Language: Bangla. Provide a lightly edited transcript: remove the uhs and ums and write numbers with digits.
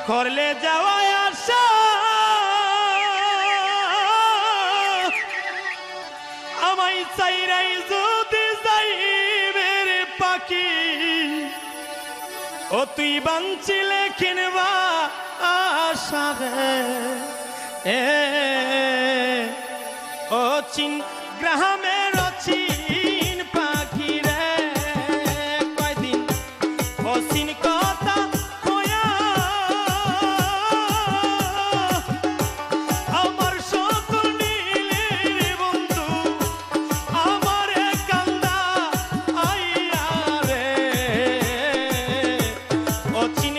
করলে যাওয়া আসা আমায় চাইরাই যদি যাইবে রে পাখি ও তুই বাঞ্চিলে কিনবা আশা রে ও চিন গ্রামের চিন পাখি রে কয়দিন ও চিন কথা কয়া আমার সকল নীলে বন্ধু আমার কান্দা আইয়া রে ও চিন